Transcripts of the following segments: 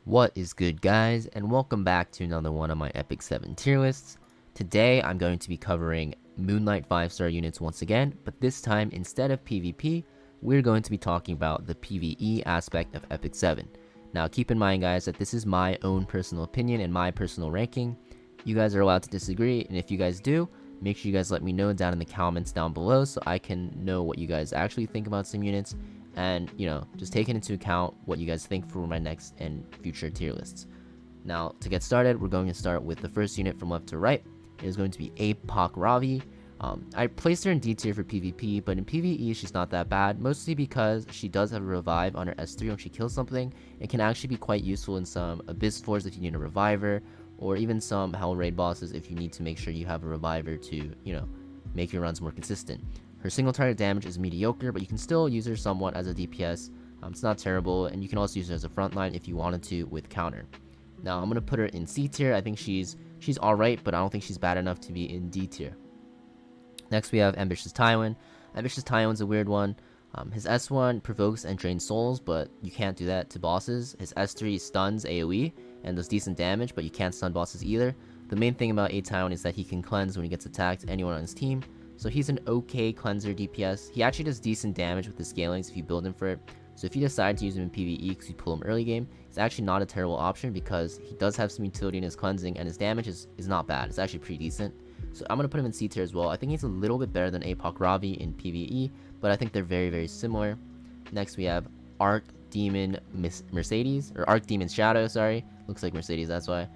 What is good, guys, and welcome back to another one of my Epic 7 tier lists. Today I'm going to be covering Moonlight 5-star units once again, but this time instead of PvP, we're going to be talking about the PvE aspect of Epic 7. Now keep in mind, guys, that this is my own personal opinion and my personal ranking. You guys are allowed to disagree, and if you guys do, make sure you guys let me know down in the comments down below so I can know what you guys actually think about some units, and just taking into account what you guys think for my next and future tier lists. Now to get started, we're going to start with the first unit from left to right. It is going to be Apoc Ravi. I placed her in D tier for PvP, but in PvE she's not that bad, mostly because she does have a revive on her S3 when she kills something. It can actually be quite useful in some Abyss floors if you need a reviver, or even some Hell Raid bosses if you need to make sure you have a reviver to, make your runs more consistent. Her single target damage is mediocre, but you can still use her somewhat as a DPS. It's not terrible, and you can also use her as a frontline if you wanted to with counter. Now I'm gonna put her in C tier. I think she's alright, but I don't think she's bad enough to be in D tier. Next we have Ambitious Tywin. Ambitious Tywin's a weird one. His S1 provokes and drains souls, but you can't do that to bosses. His S3 stuns AoE and does decent damage, but you can't stun bosses either. The main thing about Tywin is that he can cleanse when he gets attacked anyone on his team. So he's an okay cleanser DPS. He actually does decent damage with the scalings if you build him for it. So if you decide to use him in PvE because you pull him early game, it's actually not a terrible option because he does have some utility in his cleansing, and his damage is not bad. It's actually pretty decent. So I'm going to put him in C tier as well. I think he's a little bit better than Apoc Ravi in PvE, but I think they're very, very similar. Next we have Arc Demon Mercedes, or Arc Demon Shadow, sorry. Looks like Mercedes, that's why.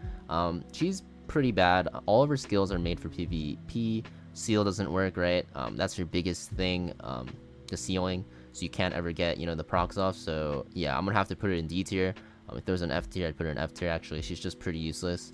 She's pretty bad. All of her skills are made for PvP. Seal doesn't work, right? That's her biggest thing, the sealing, so you can't ever get the procs off. So yeah, I'm gonna have to put it in D tier. If there was an F tier, I'd put her in F tier. Actually, she's just pretty useless.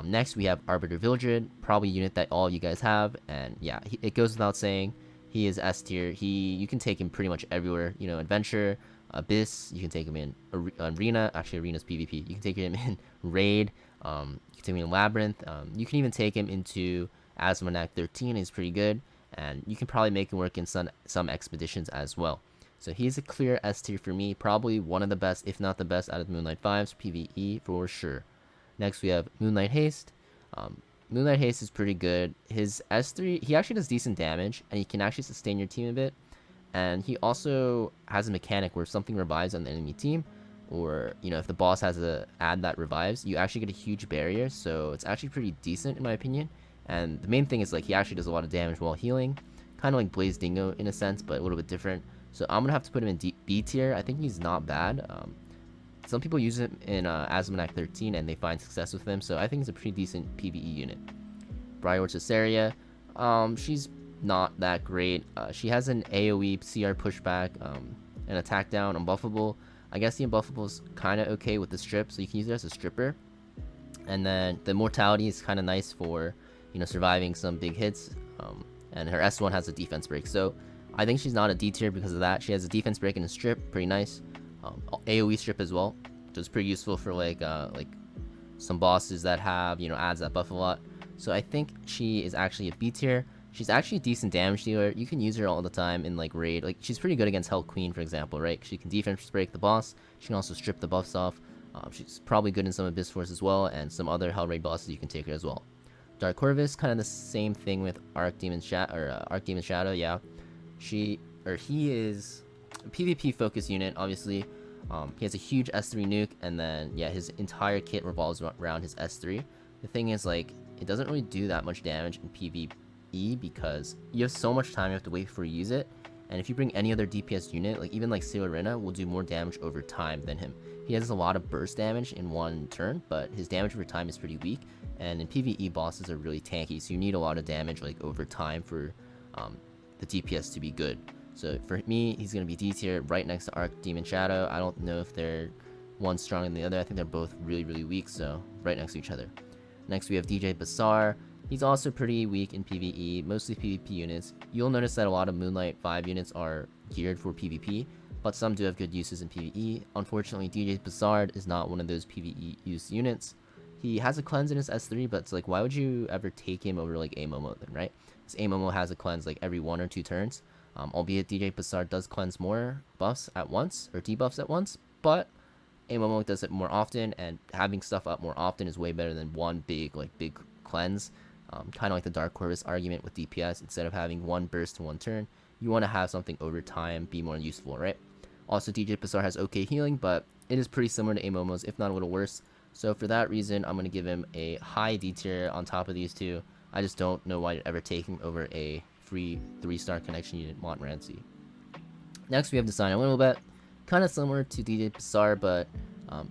Next we have Arbiter Vildred, probably a unit that all you guys have, and yeah, it goes without saying he is S tier. You can take him pretty much everywhere. Adventure, Abyss, you can take him in Arena. Actually, Arena's PvP. You can take him in Raid. You can take him in Labyrinth. You can even take him into Asmonak 13. Is pretty good, and you can probably make him work in some expeditions as well. So he's a clear S tier for me, probably one of the best, if not the best, out of Moonlight 5's PvE for sure. Next we have Moonlight Haste. Moonlight Haste is pretty good. His S3, he actually does decent damage, and he can actually sustain your team a bit. And he also has a mechanic where if something revives on the enemy team, or if the boss has a ad that revives, you actually get a huge barrier. So it's actually pretty decent in my opinion. And the main thing is, like, he actually does a lot of damage while healing, kind of like Blaze Dingo in a sense, but a little bit different. So I'm gonna have to put him in B tier. I think he's not bad. Some people use him in Asmonak 13 and they find success with him, so I think it's a pretty decent PvE unit. Briar Cesaria, she's not that great. She has an AoE CR pushback, an attack down, unbuffable. I guess the unbuffable is kind of okay with the strip, so you can use it as a stripper. And then the mortality is kind of nice for surviving some big hits, and her S1 has a defense break, so I think she's not a D tier because of that. She has a defense break and a strip, pretty nice. AoE strip as well, which is pretty useful for like some bosses that have ads that buff a lot. So I think she is actually a B tier. She's actually a decent damage dealer. You can use her all the time in like raid. Like, she's pretty good against Hell Queen, for example, right? She can defense break the boss. She can also strip the buffs off. She's probably good in some Abyss Force as well, and some other Hell Raid bosses you can take her as well. Dark Corvus, kind of the same thing with Arc Demon Shadow. Yeah, he is a PvP focused unit, obviously. He has a huge S3 nuke, and then yeah, his entire kit revolves around his S3. The thing is, like, it doesn't really do that much damage in PvE because you have so much time you have to wait before you use it. And if you bring any other DPS unit, like even like Sailorina, will do more damage over time than him. He has a lot of burst damage in one turn, but his damage over time is pretty weak. And in PvE, bosses are really tanky, so you need a lot of damage like over time for the DPS to be good. So for me, he's going to be D tier, right next to Arc Demon Shadow. I don't know if they're one stronger than the other. I think they're both really, really weak, so right next to each other. Next we have DJ Bassar. He's also pretty weak in PvE, mostly PvP units. You'll notice that a lot of Moonlight 5 units are geared for PvP, but some do have good uses in PvE. Unfortunately, DJ Bassard is not one of those PvE use units. He has a cleanse in his S3, but it's like, why would you ever take him over like Amomo then, right? Because Amomo has a cleanse like every 1 or 2 turns. Albeit DJ Bassard does cleanse more buffs at once, or debuffs at once, but Amomo does it more often, and having stuff up more often is way better than one big cleanse. Kind of like the Dark Corvus argument with DPS. Instead of having one burst in one turn, you want to have something over time be more useful, right? Also, DJ Bazaar has okay healing, but it is pretty similar to Amomo's, if not a little worse. So for that reason, I'm going to give him a high D tier on top of these two. I just don't know why you'd ever take him over a free 3-star connection unit Montmorency. Next, we have Design a little bit. Kind of similar to DJ Bazaar, but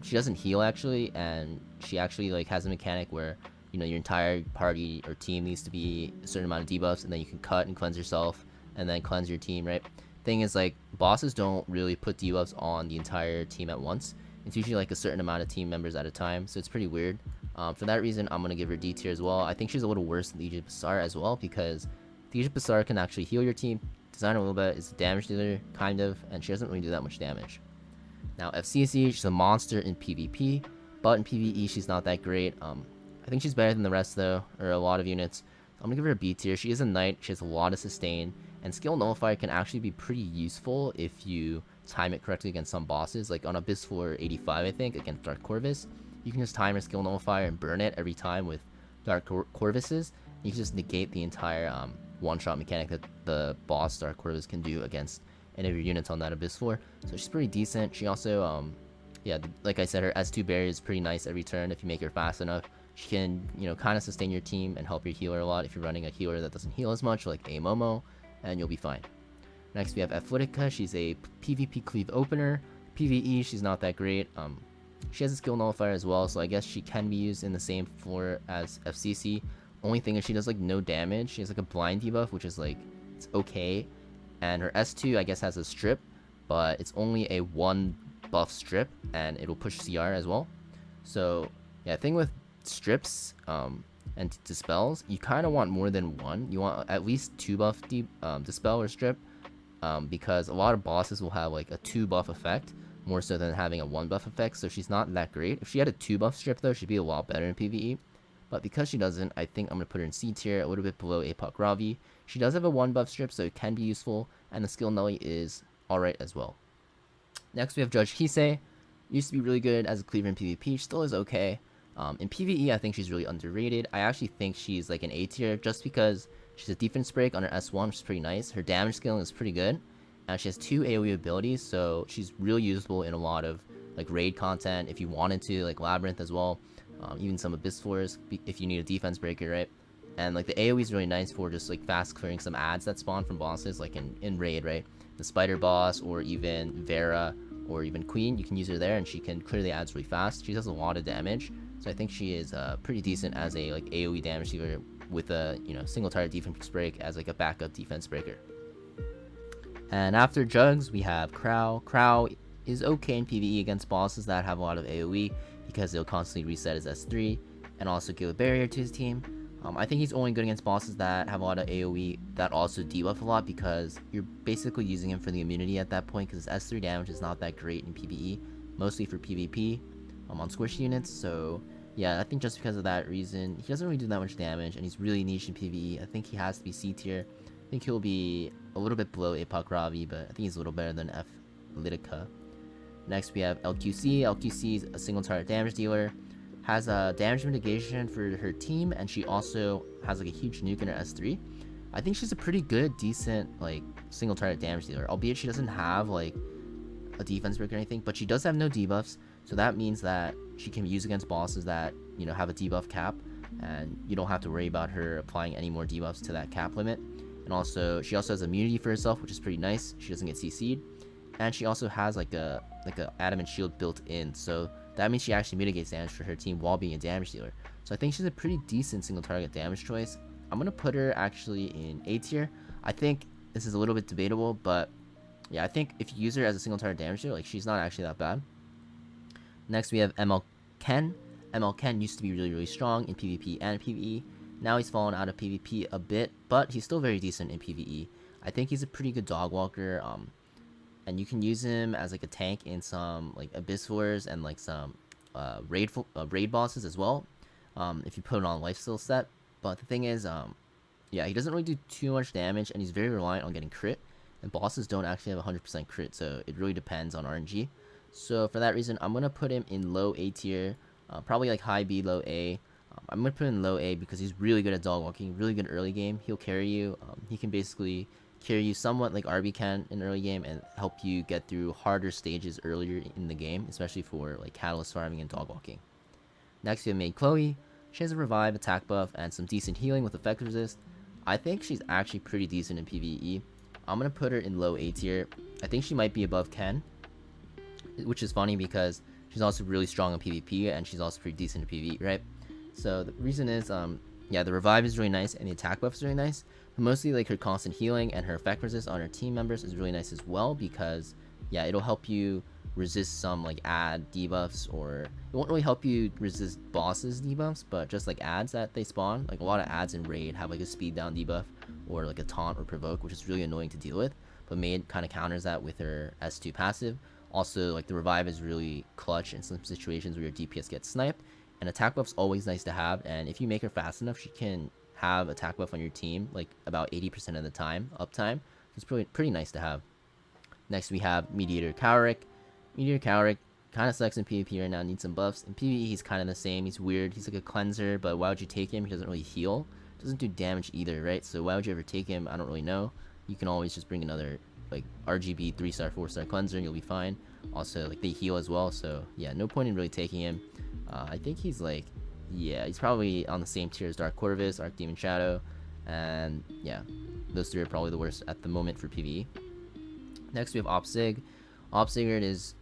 she doesn't heal actually, and she actually like has a mechanic where your entire party or team needs to be a certain amount of debuffs, and then you can cut and cleanse yourself, and then cleanse your team, right? Thing is, like, bosses don't really put debuffs on the entire team at once. It's usually like a certain amount of team members at a time, so it's pretty weird. For that reason, I'm gonna give her D tier as well. I think she's a little worse than DJ Bazaar as well, because DJ Bazaar can actually heal your team. Design a little bit is a damage dealer, kind of, and she doesn't really do that much damage. Now, FCC, she's a monster in PvP, but in PvE, she's not that great. I think she's better than the rest, though, or a lot of units. I'm gonna give her a B tier. She is a knight, she has a lot of sustain, and Skill Nullifier can actually be pretty useful if you time it correctly against some bosses. Like on Abyss Floor 85, I think, against Dark Corvus, you can just time your Skill Nullifier and burn it every time with Dark Corvuses. You can just negate the entire one-shot mechanic that the boss Dark Corvus can do against any of your units on that Abyss Floor. So she's pretty decent. She also, yeah, like I said, her S2 barrier is pretty nice every turn if you make her fast enough. She can, kind of sustain your team and help your healer a lot if you're running a healer that doesn't heal as much, like Amomo, and you'll be fine. Next, we have Athletica. She's a PvP cleave opener. PvE, she's not that great. She has a skill nullifier as well, so I guess she can be used in the same floor as FCC. Only thing is she does like no damage. She has like a blind debuff, which is like, it's okay. And her S2, I guess, has a strip, but it's only a 1 buff strip, and it'll push CR as well. So yeah, the thing with strips and dispels, you kind of want more than one. You want at least 2 buff dispel or strip, because a lot of bosses will have like a 2 buff effect more so than having a 1 buff effect. So she's not that great. If she had a 2 buff strip though, she'd be a lot better in PvE. But because she doesn't, I think I'm going to put her in C tier, a little bit below Apoc Ravi. She does have a 1 buff strip, so it can be useful, and the skill Nully is alright as well. Next, we have Judge Hisei. Used to be really good as a cleaver in PvP, still is okay. In PvE, I think she's really underrated. I actually think she's like an A tier, just because she's a defense break on her S1, which is pretty nice. Her damage scaling is pretty good, and she has 2 AoE abilities, so she's really usable in a lot of like raid content if you wanted to, like Labyrinth as well. Even some Abyss Floors if you need a defense breaker, right? And like the AoE is really nice for just like fast clearing some ads that spawn from bosses, like in raid, right? The spider boss, or even Vera, or even Queen, you can use her there and she can clear the ads really fast. She does a lot of damage, so I think she is pretty decent as a like AoE damage dealer with a single target defense break as like a backup defense breaker. And after Jugs, we have Crow. Crow is okay in PvE against bosses that have a lot of AoE, because they'll constantly reset his S3 and also give a barrier to his team. I think he's only good against bosses that have a lot of AoE that also debuff a lot, because you're basically using him for the immunity at that point, because his S3 damage is not that great in PvE, mostly for PvP on squishy units. So yeah, I think just because of that reason, he doesn't really do that much damage, and he's really niche in PvE. I think he has to be C tier. I think he'll be a little bit below Apoc Ravi, but I think he's a little better than Athletica. Next, we have LQC. LQC is a single target damage dealer, has a damage mitigation for her team, and she also has like a huge nuke in her S3. I think she's a pretty good, decent like single target damage dealer, albeit she doesn't have like a defense break or anything, but she does have no debuffs, so that means that she can be used against bosses that have a debuff cap, and you don't have to worry about her applying any more debuffs to that cap limit. And also, she also has immunity for herself, which is pretty nice. She doesn't get CC'd, and she also has like a adamant shield built in, so that means she actually mitigates damage for her team while being a damage dealer. So I think she's a pretty decent single target damage choice. I'm gonna put her actually in A tier. I think this is a little bit debatable, but yeah, I think if you use her as a single target damage dealer, like, she's not actually that bad. Next, we have ML Ken. ML Ken used to be really strong in PvP and PvE. Now he's fallen out of PvP a bit, but he's still very decent in PvE. I think he's a pretty good dog walker. And you can use him as like a tank in some like Abyss Wars and like some raid bosses as well, if you put it on lifesteal set. But the thing is, yeah, he doesn't really do too much damage, and he's very reliant on getting crit, and bosses don't actually have 100% crit, so it really depends on RNG. So for that reason, I'm gonna put him in low A tier, probably like high B, low A. I'm gonna put him in low A because he's really good at dog walking, really good early game. He'll carry you. He can basically carry you somewhat like RB can in early game and help you get through harder stages earlier in the game, especially for like catalyst farming and dog walking. Next we have Maid Chloe. She has a revive, attack buff, and some decent healing with effect resist. I think she's actually pretty decent in PvE. I'm gonna put her in low A tier. I think she might be above Ken, which is funny because she's also really strong in PvP and she's also pretty decent in PvE, right? So the reason is, yeah, the revive is really nice and the attack buff is really nice. But mostly like her constant healing and her effect resist on her team members is really nice as well because, yeah, it'll help you resist some like ad debuffs, or it won't really help you resist bosses debuffs, but just like ads that they spawn. Like a lot of ads in raid have like a speed down debuff or like a taunt or provoke, which is really annoying to deal with. But Maid kind of counters that with her S2 passive. Also, like the revive is really clutch in some situations where your DPS gets sniped, and attack buff's always nice to have. And if you make her fast enough, she can have attack buff on your team like about 80% of the time, uptime. It's pretty nice to have. Next we have Mediator Cowrick. Mediator Cowrick kind of sucks in PvP right now, needs some buffs. In PvE he's kind of the same, he's weird, he's like a cleanser, but why would you take him? He doesn't really heal, doesn't do damage either, right? So why would you ever take him? I don't really know. You can always just bring another like RGB 3-star 4-star cleanser and you'll be fine. Also like they heal as well, so yeah, no point in really taking him. I think he's like, yeah, he's probably on the same tier as Dark Corvus, Archdemon Shadow, and yeah, those three are probably the worst at the moment for PvE. Next we have Opsig. Opsigard is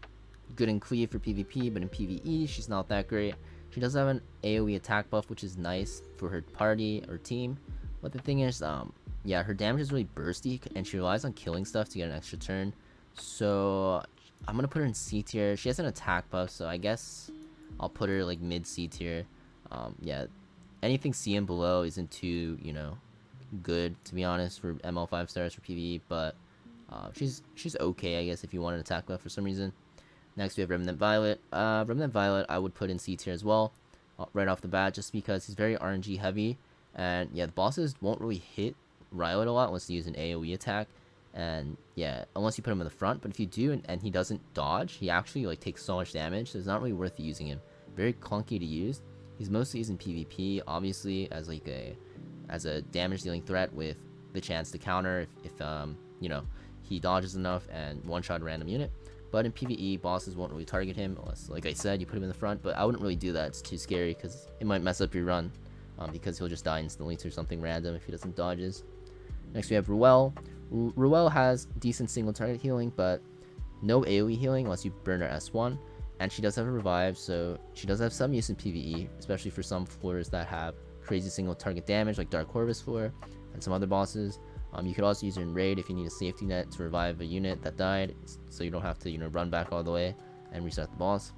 good in cleave for PvP, but in PvE she's not that great. She does have an AoE attack buff, which is nice for her party or team, but the thing is, yeah, her damage is really bursty and she relies on killing stuff to get an extra turn. So I'm gonna put her in C tier. She has an attack buff, so I guess I'll put her like mid C tier. Yeah, anything C and below isn't too, you know, good to be honest for ML 5 stars for PvE, but she's okay, I guess, if you want an attack buff for some reason. Next we have Remnant Violet. Remnant Violet I would put in C tier as well, right off the bat, just because he's very RNG heavy, and yeah, the bosses won't really hit Violet a lot unless you use an AoE attack, and yeah, unless you put him in the front. But if you do and he doesn't dodge, he actually like takes so much damage, so it's not really worth using him. Very clunky to use. He's mostly used in PvP, obviously, as like a damage dealing threat with the chance to counter if you know, he dodges enough and one-shot a random unit. But in PvE, bosses won't really target him unless, like I said, you put him in the front. But I wouldn't really do that, it's too scary because it might mess up your run, because he'll just die instantly to something random if he doesn't dodges. Next we have Ruel. Ruel has decent single target healing, but no AoE healing unless you burn her S1. And she does have a revive, so she does have some use in PvE, especially for some floors that have crazy single target damage like Dark Corvus floor and some other bosses. You could also use her in raid if you need a safety net to revive a unit that died, so you don't have to, you know, run back all the way and restart the boss.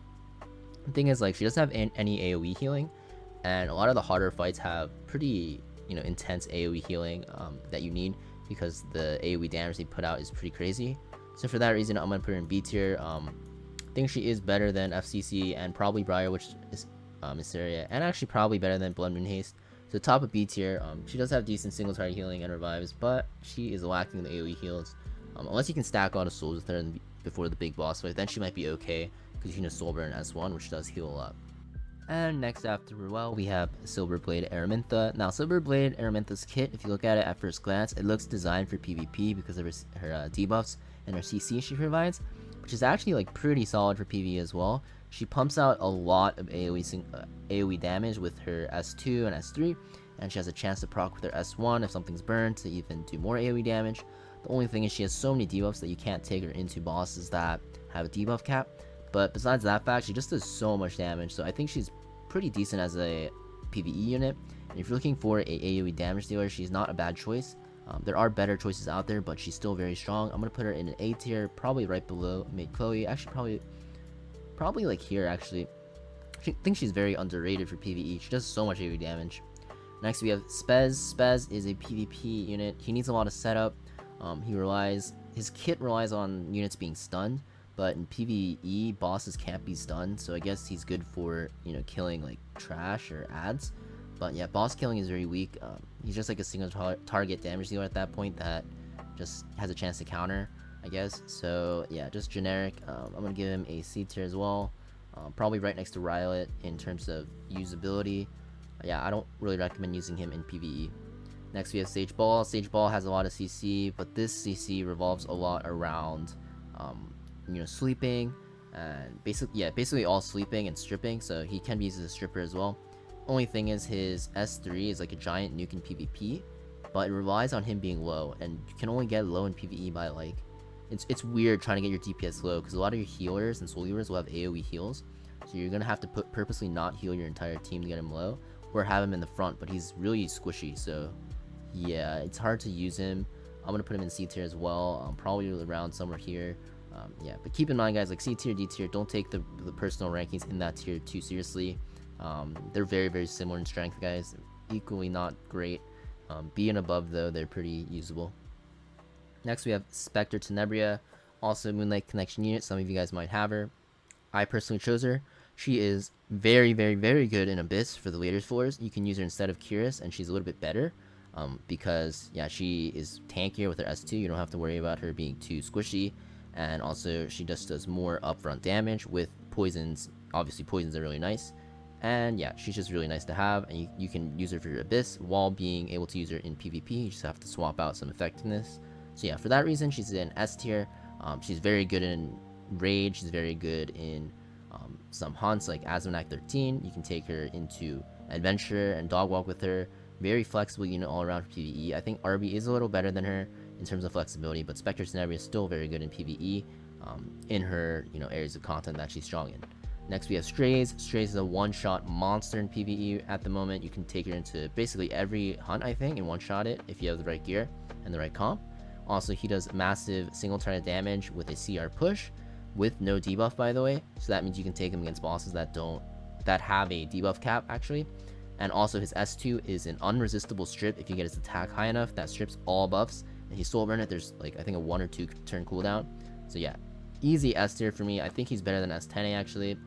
The thing is, like, she doesn't have any AoE healing, and a lot of the harder fights have pretty, you know, intense AoE healing that you need because the AoE damage they put out is pretty crazy. So for that reason, I'm gonna put her in B tier. I think she is better than FCC and probably Briar, which is Mysteria, and actually probably better than Blood Moon Haste. So top of B tier. She does have decent single target healing and revives, but she is lacking the AoE heals. Unless you can stack a lot of souls with her before the big boss fight, then she might be okay because you can just soul burn S1, which does heal a lot. And next after Ruel, we have Silverblade Araminta. Now, Silverblade Araminta's kit, if you look at it at first glance, it looks designed for PvP because of her debuffs and her CC she provides, which is actually like pretty solid for PvE as well. She pumps out a lot of AoE damage with her S2 and S3, and she has a chance to proc with her S1 if something's burned to even do more AoE damage. The only thing is she has so many debuffs that you can't take her into bosses that have a debuff cap. But besides that fact, she just does so much damage, so I think she's pretty decent as a PvE unit. And if you're looking for a AoE damage dealer, she's not a bad choice. There are better choices out there, but she's still very strong. I'm gonna put her in an A tier, probably right below Maid Chloe. Actually, probably like here. Actually, I think she's very underrated for PvE. She does so much AoE damage. Next we have Spez. Spez is a PvP unit. He needs a lot of setup. His kit relies on units being stunned, but in PvE, bosses can't be stunned, so I guess he's good for, you know, killing like trash or ads. But yeah, boss killing is very weak. He's just like a single target damage dealer at that point that just has a chance to counter. I guess. So yeah, just generic. I'm gonna give him a C tier as well. Probably right next to Rylet in terms of usability. Yeah, I don't really recommend using him in PvE. Next we have Sage Ball. Sage Ball has a lot of CC, but this CC revolves a lot around, sleeping and basically all sleeping and stripping. So he can be used as a stripper as well. Only thing is his S3 is like a giant nuke in PvP, but it relies on him being low, and you can only get low in PvE by like, it's weird trying to get your DPS low because a lot of your healers and soul healers will have AoE heals, so you're gonna have to purposely not heal your entire team to get him low, or have him in the front. But he's really squishy, so yeah, it's hard to use him. I'm gonna put him in C tier as well, probably around somewhere here. Yeah, but keep in mind, guys, like C tier, D tier, don't take the personal rankings in that tier too seriously. They're very, very similar in strength, guys. Equally not great. B and above, though, they're pretty usable. Next, we have Spectre Tenebria, also Moonlight Connection unit. Some of you guys might have her. I personally chose her. She is very, very, very good in Abyss for the later floors. You can use her instead of Curious, and she's a little bit better. Because, yeah, she is tankier with her S2. You don't have to worry about her being too squishy. And also, she just does more upfront damage with poisons. Obviously, poisons are really nice. And yeah, she's just really nice to have, and you can use her for your Abyss while being able to use her in PvP. You just have to swap out some effectiveness. So yeah, for that reason, she's in S tier. She's very good in Raid. She's very good in some hunts like Azmonak 13. You can take her into Adventure and Dog Walk with her. Very flexible unit all around for PvE. I think RB is a little better than her in terms of flexibility, but Spectre Tenebria is still very good in PvE in her areas of content that she's strong in. Next we have Strays. Strays is a one-shot monster in PvE at the moment. You can take her into basically every hunt, I think, and one-shot it if you have the right gear and the right comp. Also, he does massive single target damage with a CR push with no debuff, by the way. So that means you can take him against bosses that have a debuff cap, actually. And also his S2 is an unresistible strip. If you get his attack high enough, that strips all buffs. And he's soul burn it. There's like, I think, a 1 or 2 turn cooldown. So yeah, easy S tier for me. I think he's better than S10A actually.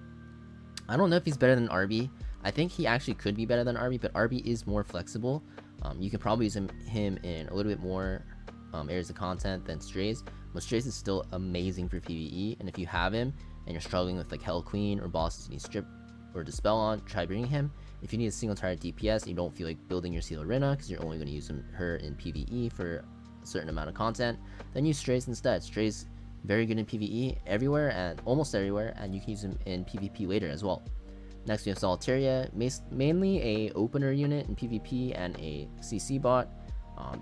I don't know if he's better than RB. I think he actually could be better than RB, but RB is more flexible. You can probably use him in a little bit more areas of content than Strays, but Strays is still amazing for PvE. And if you have him and you're struggling with like Hell Queen or bosses you need strip or dispel on, try bringing him. If you need a single target DPS and you don't feel like building your Seal Arena because you're only going to use her in PvE for a certain amount of content, then use Strays instead. Strays very good in PvE everywhere and almost everywhere, and you can use him in PvP later as well. Next we have Solitaria, mainly a opener unit in PvP and a CC bot.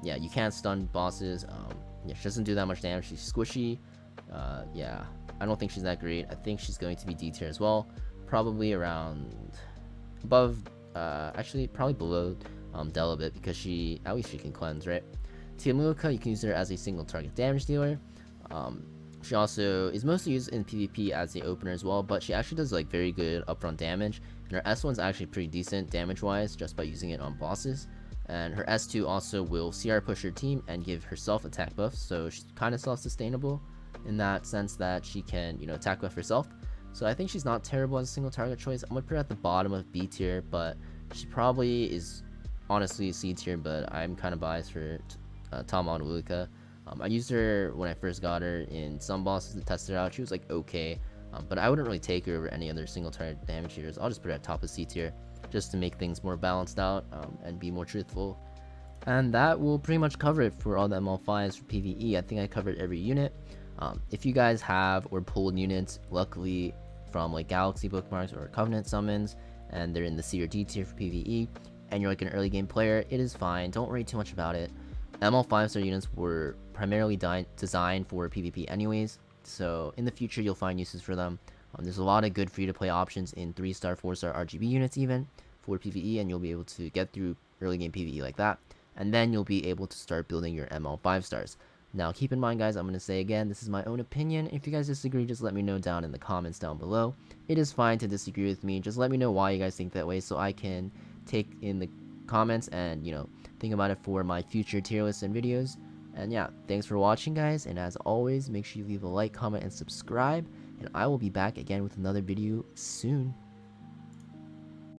Yeah, you can't stun bosses. Yeah, she doesn't do that much damage. She's squishy. Yeah, I don't think she's that great. I think she's going to be D tier as well, probably around above, actually probably below Del a bit, because at least she can cleanse, right? Tiamuka, you can use her as a single target damage dealer. She also is mostly used in PvP as the opener as well, but she actually does like very good upfront damage, and her S1's actually pretty decent damage wise just by using it on bosses. And her S2 also will CR push her team and give herself attack buffs, so she's kind of self-sustainable in that sense that she can attack buff herself. So I think she's not terrible as a single target choice. I'm gonna put her at the bottom of B tier, but she probably is honestly C tier, but I'm kind of biased for Mondo Loops. I used her when I first got her in some bosses to test her out. She was like okay, but I wouldn't really take her over any other single target damage shooters. I'll just put her at top of C tier just to make things more balanced out and be more truthful. And that will pretty much cover it for all the ML5s for PvE. I think I covered every unit. If you guys have or pulled units, luckily from like Galaxy bookmarks or Covenant summons, and they're in the C or D tier for PvE, and you're like an early game player, it is fine. Don't worry too much about it. ML 5-star units were primarily designed for PvP anyways, so in the future you'll find uses for them. There's a lot of good free-to-play options in 3-star, 4-star RGB units even for PvE, and you'll be able to get through early game PvE like that, and then you'll be able to start building your ML 5-stars. Now keep in mind, guys, I'm going to say again, this is my own opinion. If you guys disagree, just let me know down in the comments down below. It is fine to disagree with me. Just let me know why you guys think that way so I can take in the comments and think about it for my future tier lists and videos. And yeah, thanks for watching, guys, and as always, make sure you leave a like, comment, and subscribe, and I will be back again with another video soon.